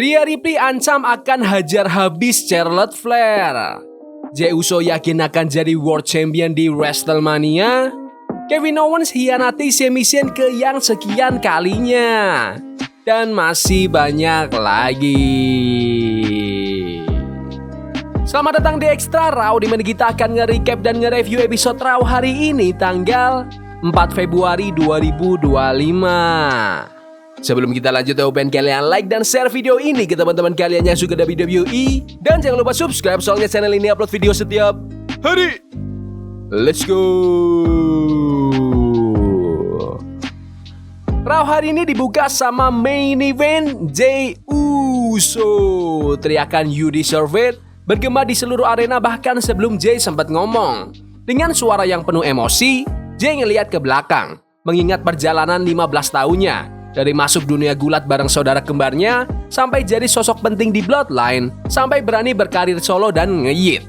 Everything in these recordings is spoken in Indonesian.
Rhea Ripley ancam akan hajar habis Charlotte Flair. Jey Uso yakin akan jadi World Champion di WrestleMania. Kevin Owens hianati Sami Zayn ke yang sekian kalinya. Dan masih banyak lagi. Selamat datang di Extra Raw, di mana kita akan nge-recap dan nge-review episode Raw hari ini tanggal 4 Februari 2025. Sebelum kita lanjut, pengen kalian like dan share video ini ke teman-teman kalian yang suka WWE. Dan jangan lupa subscribe, soalnya channel ini upload video setiap hari. Let's go. Raw hari ini dibuka sama main event Jey Uso. Teriakan "You deserve it" bergema di seluruh arena, bahkan sebelum Jey sempat ngomong. Dengan suara yang penuh emosi, Jey ngeliat ke belakang, mengingat perjalanan 15 tahunnya. Dari masuk dunia gulat bareng saudara kembarnya, sampai jadi sosok penting di Bloodline, sampai berani berkarir solo dan ngeyit.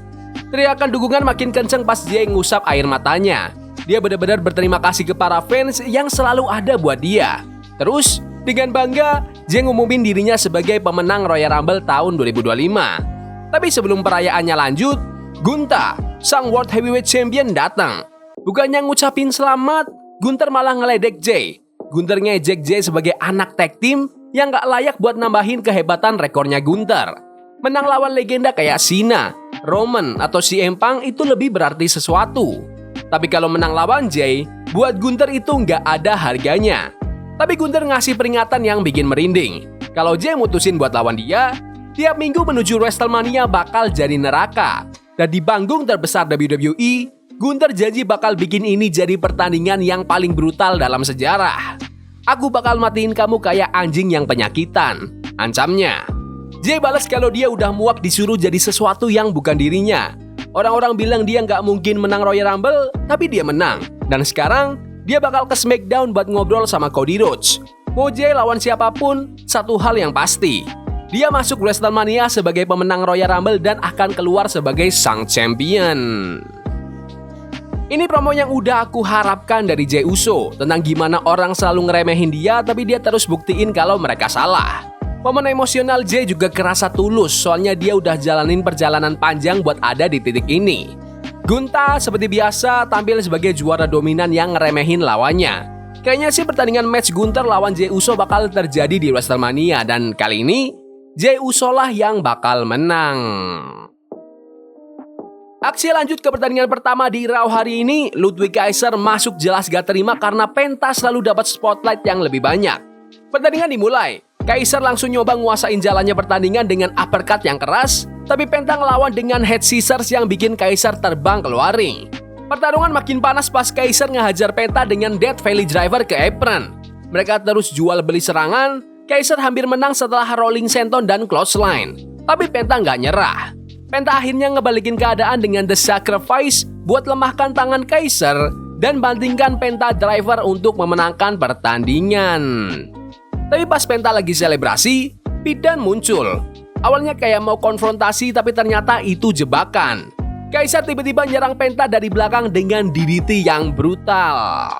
Teriakan dukungan makin kenceng pas Jey ngusap air matanya. Dia benar-benar berterima kasih ke para fans yang selalu ada buat dia. Terus, dengan bangga, Jey ngumumin dirinya sebagai pemenang Royal Rumble tahun 2025. Tapi sebelum perayaannya lanjut, Gunther, sang World Heavyweight Champion datang. Bukannya ngucapin selamat, Gunther malah ngeledek Jey. Gunther ngejek Jey sebagai anak tag team yang gak layak buat nambahin kehebatan rekornya Gunther. Menang lawan legenda kayak Cena, Roman, atau CM Punk itu lebih berarti sesuatu. Tapi kalau menang lawan Jey, buat Gunther itu gak ada harganya. Tapi Gunther ngasih peringatan yang bikin merinding. Kalau Jey mutusin buat lawan dia, tiap minggu menuju WrestleMania bakal jadi neraka. Dan di panggung terbesar WWE, Gunther janji bakal bikin ini jadi pertandingan yang paling brutal dalam sejarah. Aku bakal matiin kamu kayak anjing yang penyakitan, ancamnya. Jey balas kalau dia udah muak disuruh jadi sesuatu yang bukan dirinya. Orang-orang bilang dia nggak mungkin menang Royal Rumble, tapi dia menang. Dan sekarang, dia bakal ke SmackDown buat ngobrol sama Cody Rhodes. Mau Jey lawan siapapun, satu hal yang pasti. Dia masuk WrestleMania sebagai pemenang Royal Rumble dan akan keluar sebagai sang champion. Ini promo yang udah aku harapkan dari Jey Uso, tentang gimana orang selalu ngeremehin dia tapi dia terus buktiin kalau mereka salah. Momen emosional Jey juga kerasa tulus, soalnya dia udah jalanin perjalanan panjang buat ada di titik ini. Gunther seperti biasa tampil sebagai juara dominan yang ngeremehin lawannya. Kayaknya sih pertandingan match Gunther lawan Jey Uso bakal terjadi di WrestleMania, dan kali ini Jey Uso lah yang bakal menang. Aksi lanjut ke pertandingan pertama di Raw hari ini. Ludwig Kaiser masuk jelas gak terima karena Penta selalu dapat spotlight yang lebih banyak. Pertandingan dimulai, Kaiser langsung nyoba nguasain jalannya pertandingan dengan uppercut yang keras, tapi Penta ngelawan dengan head scissors yang bikin Kaiser terbang keluar ring. Pertarungan makin panas pas Kaiser ngehajar Penta dengan Death Valley Driver ke apron. Mereka terus jual beli serangan. Kaiser hampir menang setelah rolling senton dan clothesline, tapi Penta nggak nyerah. Penta akhirnya ngebalikin keadaan dengan The Sacrifice buat lemahkan tangan Kaiser dan bantingkan Penta Driver untuk memenangkan pertandingan. Tapi pas Penta lagi selebrasi, Pete Dunne muncul. Awalnya kayak mau konfrontasi, tapi ternyata itu jebakan. Kaiser tiba-tiba nyerang Penta dari belakang dengan DDT yang brutal.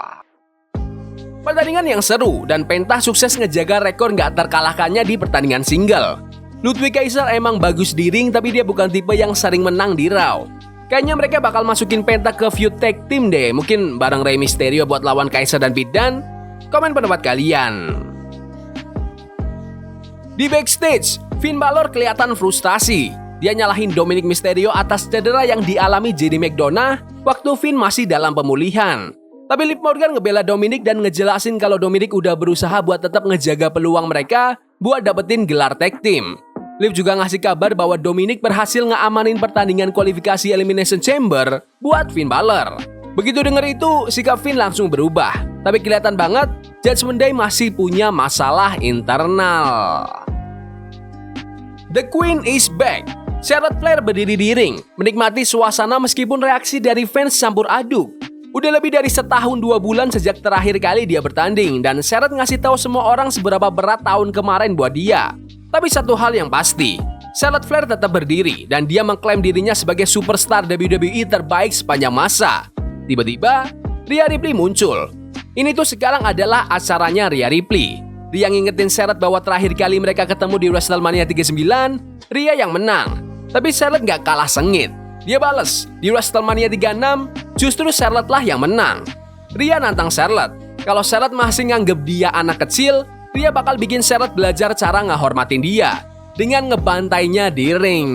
Pertandingan yang seru dan Penta sukses ngejaga rekor nggak terkalahkannya di pertandingan single. Ludwig Kaiser emang bagus di ring, tapi dia bukan tipe yang sering menang di Raw. Kayaknya mereka bakal masukin Penta ke feud tag team deh, mungkin bareng Rey Mysterio buat lawan Kaiser dan Pete Dunne. Komen pendapat kalian. Di backstage, Finn Balor kelihatan frustasi. Dia nyalahin Dominic Mysterio atas cedera yang dialami JD McDonagh waktu Finn masih dalam pemulihan. Tapi Liv Morgan ngebela Dominic dan ngejelasin kalau Dominic udah berusaha buat tetap ngejaga peluang mereka buat dapetin gelar tag team. Liv juga ngasih kabar bahwa Dominic berhasil ngeamanin pertandingan kualifikasi Elimination Chamber buat Finn Balor. Begitu denger itu, sikap Finn langsung berubah. Tapi kelihatan banget, Judgment Day masih punya masalah internal. The Queen is back. Charlotte Flair berdiri di ring, menikmati suasana meskipun reaksi dari fans campur aduk. Udah lebih dari setahun 2 bulan sejak terakhir kali dia bertanding, dan Charlotte ngasih tahu semua orang seberapa berat tahun kemarin buat dia. Tapi satu hal yang pasti, Charlotte Flair tetap berdiri dan dia mengklaim dirinya sebagai superstar WWE terbaik sepanjang masa. Tiba-tiba, Rhea Ripley muncul. Ini tuh sekarang adalah acaranya Rhea Ripley. Ria ngingetin Charlotte bahwa terakhir kali mereka ketemu di WrestleMania 39, Ria yang menang. Tapi Charlotte gak kalah sengit. Dia bales, di WrestleMania 36, justru Charlotte lah yang menang. Ria nantang Charlotte. Kalau Charlotte masih nganggep dia anak kecil, Ria bakal bikin Charlotte belajar cara ngehormatin dia dengan ngebantainya di ring.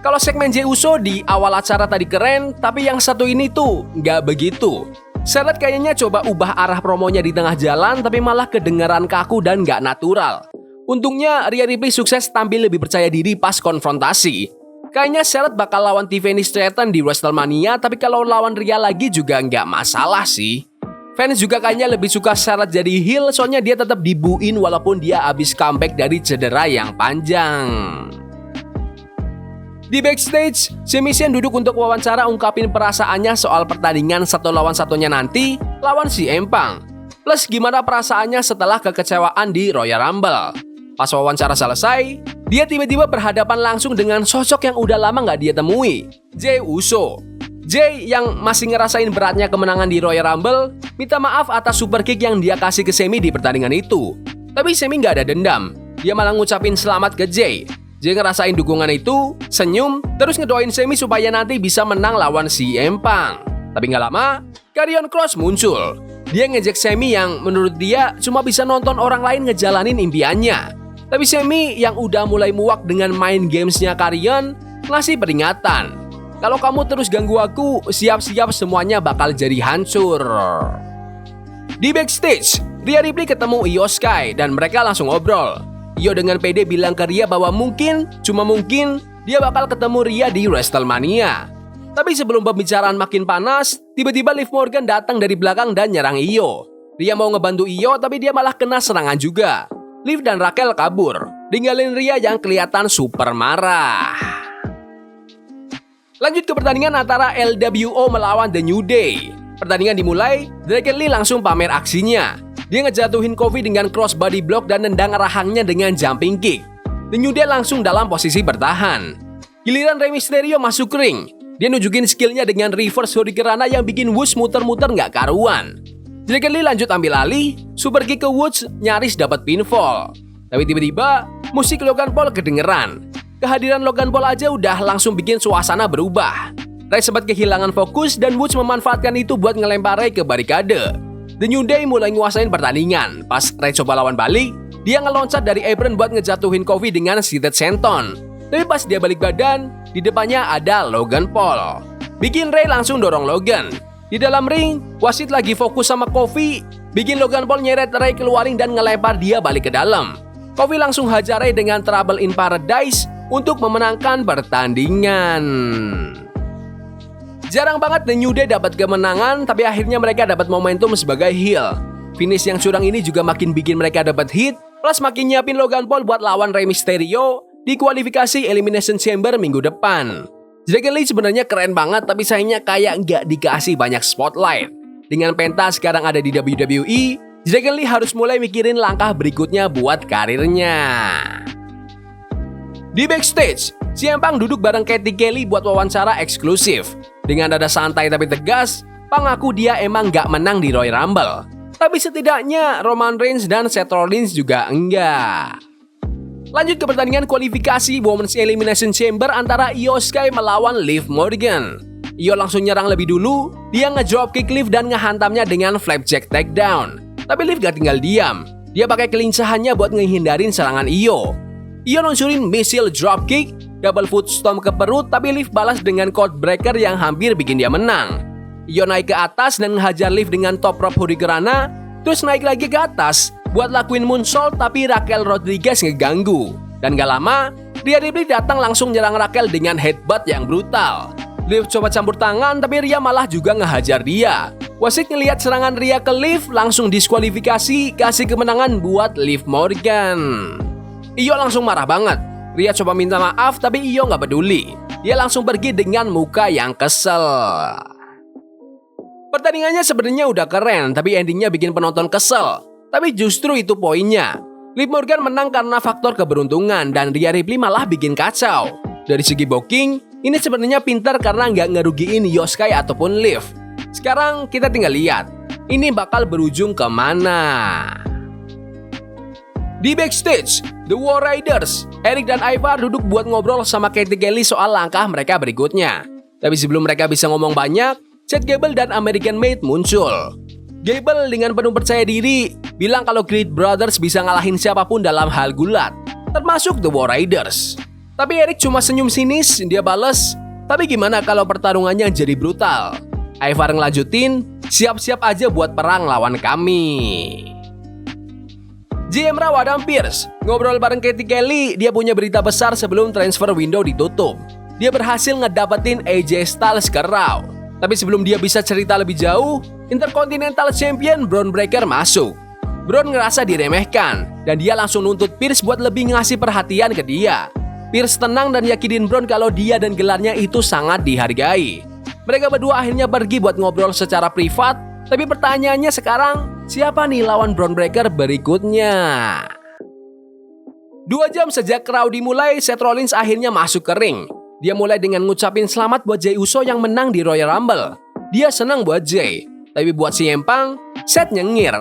Kalau segmen Jey Uso di awal acara tadi keren, tapi yang satu ini tuh nggak begitu. Charlotte kayaknya coba ubah arah promonya di tengah jalan, tapi malah kedengaran kaku dan nggak natural. Untungnya Rhea Ripley sukses tampil lebih percaya diri pas konfrontasi. Kayaknya Charlotte bakal lawan Tiffany Stratton di WrestleMania, tapi kalau lawan Rhea lagi juga nggak masalah sih. Fans juga kayaknya lebih suka Charlotte jadi heel, soalnya dia tetap dibuin walaupun dia abis comeback dari cedera yang panjang. Di backstage, Sami Zayn duduk untuk wawancara ungkapin perasaannya soal pertandingan satu lawan satunya nanti lawan CM Punk. Plus gimana perasaannya setelah kekecewaan di Royal Rumble. Pas wawancara selesai, dia tiba-tiba berhadapan langsung dengan sosok yang udah lama gak dia temui, Jey Uso. Jey yang masih ngerasain beratnya kemenangan di Royal Rumble, minta maaf atas super kick yang dia kasih ke Sami di pertandingan itu. Tapi Sami gak ada dendam, dia malah ngucapin selamat ke Jey. Jey ngerasain dukungan itu, senyum, terus ngedoain Sami supaya nanti bisa menang lawan CM Punk. Tapi gak lama, Karrion Kross muncul. Dia ngejek Sami yang menurut dia cuma bisa nonton orang lain ngejalanin impiannya. Tapi Sami yang udah mulai muak dengan main gamesnya Karrion, ngasih peringatan. Kalau kamu terus ganggu aku, siap-siap semuanya bakal jadi hancur. Di backstage, Rhea Ripley ketemu Io Sky dan mereka langsung ngobrol. Io dengan pede bilang ke Rhea bahwa mungkin, cuma mungkin, dia bakal ketemu Rhea di WrestleMania. Tapi sebelum pembicaraan makin panas, tiba-tiba Liv Morgan datang dari belakang dan nyerang Io. Rhea mau ngebantu Io, tapi dia malah kena serangan juga. Liv dan Raquel kabur, ninggalin Rhea yang kelihatan super marah. Lanjut ke pertandingan antara LWO melawan The New Day. Pertandingan dimulai, Dragon Lee langsung pamer aksinya. Dia ngejatuhin Kofi dengan crossbody block dan nendang rahangnya dengan jumping kick. The New Day langsung dalam posisi bertahan. Giliran Rey Mysterio masuk ring. Dia nunjukin skillnya dengan reverse hurricanrana yang bikin Woods muter-muter gak karuan. Dragon Lee lanjut ambil alih, super kick ke Woods nyaris dapat pinfall. Tapi tiba-tiba, musik Logan Paul kedengeran. Kehadiran Logan Paul aja udah langsung bikin suasana berubah. Rey sempat kehilangan fokus dan Woods memanfaatkan itu buat ngelempar Rey ke barikade. The New Day mulai nguasain pertandingan. Pas Rey coba lawan balik, dia ngeloncat dari apron buat ngejatuhin Kofi dengan seated senton. Tapi pas dia balik badan, di depannya ada Logan Paul. Bikin Rey langsung dorong Logan. Di dalam ring, wasit lagi fokus sama Kofi, bikin Logan Paul nyeret Rey keluar ring dan ngelempar dia balik ke dalam. Kofi langsung hajar Rey dengan Trouble in Paradise untuk memenangkan pertandingan. Jarang banget The New Day dapat kemenangan, tapi akhirnya mereka dapat momentum sebagai heel. Finish yang curang ini juga makin bikin mereka dapat hit, plus makin nyiapin Logan Paul buat lawan Rey Mysterio di kualifikasi Elimination Chamber minggu depan. Dragon Lee sebenarnya keren banget, tapi sayangnya kayak nggak dikasih banyak spotlight. Dengan Penta sekarang ada di WWE, Dragon Lee harus mulai mikirin langkah berikutnya buat karirnya. Di backstage, CM Punk duduk bareng Katie Kelly buat wawancara eksklusif. Dengan nada santai tapi tegas, Punk ngaku dia emang gak menang di Royal Rumble. Tapi setidaknya Roman Reigns dan Seth Rollins juga enggak. Lanjut ke pertandingan kualifikasi Women's Elimination Chamber antara Io Sky melawan Liv Morgan. Io langsung nyerang lebih dulu, dia ngedropkick Liv dan ngehantamnya dengan flapjack takedown. Tapi Liv gak tinggal diam, dia pakai kelincahannya buat ngehindarin serangan Io. Io nuncurin missile dropkick, double foot stomp ke perut, tapi Liv balas dengan codebreaker yang hampir bikin dia menang. Io naik ke atas dan ngehajar Liv dengan top rope hurricanrana, terus naik lagi ke atas buat lakuin moonsault, tapi Raquel Rodriguez ngeganggu. Dan gak lama, Rhea Ripley datang langsung nyerang Raquel dengan headbutt yang brutal. Liv coba campur tangan, tapi Rhea malah juga ngehajar dia. Wasit ngelihat serangan Rhea ke Liv, langsung diskualifikasi, kasih kemenangan buat Liv Morgan. Io langsung marah banget. Rhea coba minta maaf, tapi Io gak peduli. Dia langsung pergi dengan muka yang kesel. Pertandingannya sebenarnya udah keren, tapi endingnya bikin penonton kesel. Tapi justru itu poinnya. Liv Morgan menang karena faktor keberuntungan, dan Rhea Ripley malah bikin kacau. Dari segi booking, ini sebenarnya pintar karena nggak ngerugiin Io Sky ataupun Liv. Sekarang kita tinggal lihat, ini bakal berujung kemana. Di backstage, The War Raiders, Eric dan Ivar duduk buat ngobrol sama Katie Kelly soal langkah mereka berikutnya. Tapi sebelum mereka bisa ngomong banyak, Chad Gable dan American Mate muncul. Gable dengan penuh percaya diri bilang kalau Creed Brothers bisa ngalahin siapapun dalam hal gulat, termasuk The War Raiders. Tapi Eric cuma senyum sinis, dia bales, tapi gimana kalau pertarungannya jadi brutal? Ivar ngelanjutin, siap-siap aja buat perang lawan kami. GM Raw Adam Pearce ngobrol bareng Katie Kelly, dia punya berita besar sebelum transfer window ditutup. Dia berhasil ngedapetin AJ Styles ke Raw. Tapi sebelum dia bisa cerita lebih jauh, Intercontinental Champion Bron Breakker masuk. Bron ngerasa diremehkan, dan dia langsung nuntut Pearce buat lebih ngasih perhatian ke dia. Pearce tenang dan yakinin Bron kalau dia dan gelarnya itu sangat dihargai. Mereka berdua akhirnya pergi buat ngobrol secara privat, tapi pertanyaannya sekarang, siapa nih lawan Bron Breakker berikutnya? 2 jam sejak Raw dimulai, Seth Rollins akhirnya masuk ke ring. Dia mulai dengan ngucapin selamat buat Jey Uso yang menang di Royal Rumble. Dia senang buat Jey, tapi buat CM Punk, Seth nyengir.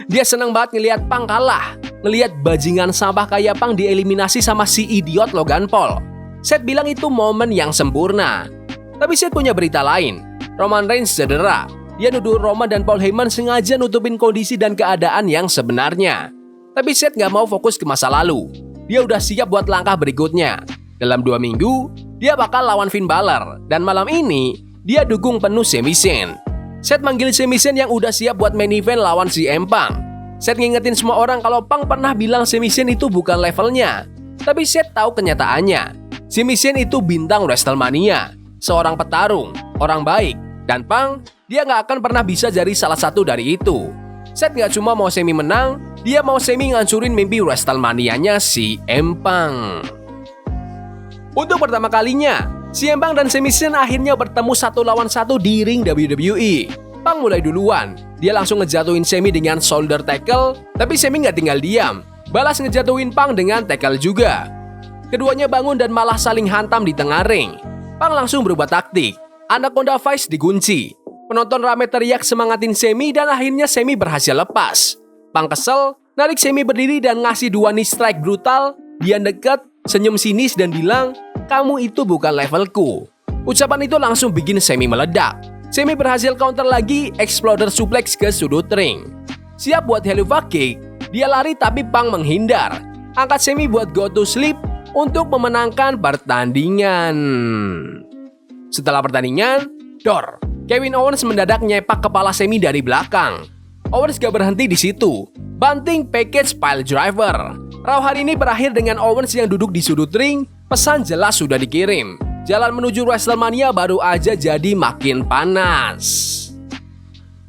Dia senang banget ngelihat Punk kalah, ngelihat bajingan sampah kayak Punk dieliminasi sama si idiot Logan Paul. Seth bilang itu momen yang sempurna. Tapi Seth punya berita lain. Roman Reigns cedera. Dia nuduh Roman dan Paul Heyman sengaja nutupin kondisi dan keadaan yang sebenarnya. Tapi Seth gak mau fokus ke masa lalu. Dia udah siap buat langkah berikutnya. Dalam 2 minggu, dia bakal lawan Finn Balor. Dan malam ini, dia dukung penuh Sami Zayn. Seth manggil Sami Zayn yang udah siap buat main event lawan CM Punk. Seth ngingetin semua orang kalau Punk pernah bilang Sami Zayn itu bukan levelnya. Tapi Seth tahu kenyataannya. Sami Zayn itu bintang WrestleMania. Seorang petarung, orang baik. Dan Punk, dia gak akan pernah bisa jadi salah satu dari itu. Seth gak cuma mau Sami menang, dia mau Sami ngancurin mimpi WrestleMania-nya CM Punk. Untuk pertama kalinya, CM Punk dan Sami Zayn akhirnya bertemu 1 lawan 1 di ring WWE. Punk mulai duluan, dia langsung ngejatuhin Sami dengan shoulder tackle, tapi Sami gak tinggal diam, balas ngejatuhin Punk dengan tackle juga. Keduanya bangun dan malah saling hantam di tengah ring. Punk langsung berubah taktik, Anaconda Vice dikunci. Penonton rame teriak semangatin Sami dan akhirnya Sami berhasil lepas. Punk kesel, narik Sami berdiri dan ngasih 2 knee strike brutal. Dia dekat, senyum sinis dan bilang, kamu itu bukan levelku. Ucapan itu langsung bikin Sami meledak. Sami berhasil counter lagi, exploder suplex ke sudut ring. Siap buat Helluva Kick, dia lari tapi Punk menghindar. Angkat Sami buat go to sleep untuk memenangkan pertandingan. Setelah pertandingan, Kevin Owens mendadak nyepak kepala Sami dari belakang. Owens gak berhenti di situ, banting package pile driver. Raw hari ini berakhir dengan Owens yang duduk di sudut ring. Pesan jelas sudah dikirim. Jalan menuju WrestleMania baru aja jadi makin panas.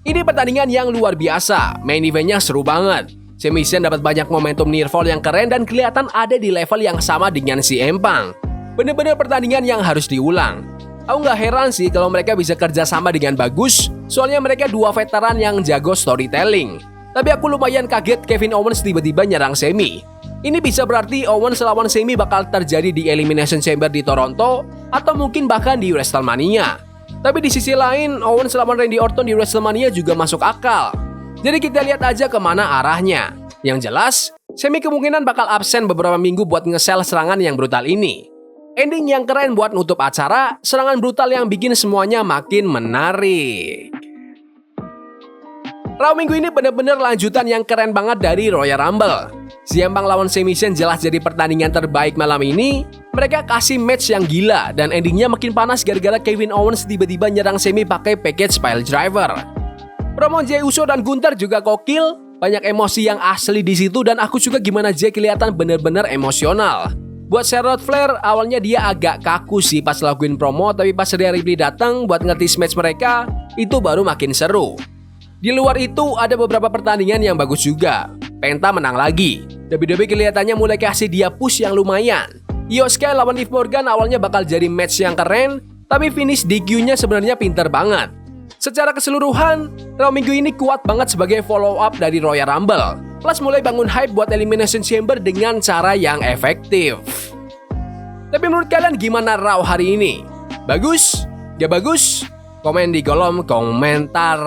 Ini pertandingan yang luar biasa. Main eventnya seru banget. Sami Zayn dapat banyak momentum near fall yang keren dan kelihatan ada di level yang sama dengan CM Punk. Bener-bener pertandingan yang harus diulang. Aku gak heran sih kalau mereka bisa kerja sama dengan bagus, soalnya mereka 2 veteran yang jago storytelling. Tapi aku lumayan kaget Kevin Owens tiba-tiba nyerang Sami. Ini bisa berarti Owens lawan Sami bakal terjadi di Elimination Chamber di Toronto, atau mungkin bahkan di WrestleMania. Tapi di sisi lain, Owens lawan Randy Orton di WrestleMania juga masuk akal. Jadi kita lihat aja kemana arahnya. Yang jelas, Sami kemungkinan bakal absen beberapa minggu buat nge-sell serangan yang brutal ini. Ending yang keren buat nutup acara, serangan brutal yang bikin semuanya makin menarik. Raw minggu ini bener-bener lanjutan yang keren banget dari Royal Rumble. CM Punk lawan Sami Zayn jelas jadi pertandingan terbaik malam ini. Mereka kasih match yang gila dan endingnya makin panas gara-gara Kevin Owens tiba-tiba nyerang Sami pakai package pile driver. Promo Jey Uso dan Gunther juga gokil, banyak emosi yang asli di situ dan aku suka gimana Jey kelihatan bener-bener emosional. Buat Charlotte Flair, awalnya dia agak kaku sih pas lakuin promo, tapi pas Rhea Ripley datang buat ngetis match mereka, itu baru makin seru. Di luar itu ada beberapa pertandingan yang bagus juga. Penta menang lagi. WWE kelihatannya mulai kasih dia push yang lumayan. Io Sky lawan Liv Morgan awalnya bakal jadi match yang keren, tapi finish DQ-nya sebenarnya pinter banget. Secara keseluruhan, Raw minggu ini kuat banget sebagai follow up dari Royal Rumble. Plus mulai bangun hype buat Elimination Chamber dengan cara yang efektif. Tapi menurut kalian gimana Raw hari ini? Bagus? Gak bagus? Komen di kolom komentar.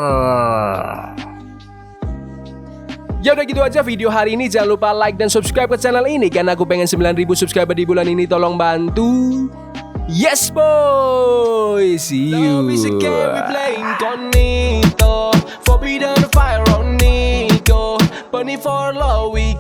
Ya udah gitu aja video hari ini. Jangan lupa like dan subscribe ke channel ini karena aku pengen 9.000 subscriber di bulan ini. Tolong bantu. Yes boy. See you. Love is a game we play incognito. Forbidden fire on Nico. Bunny for love we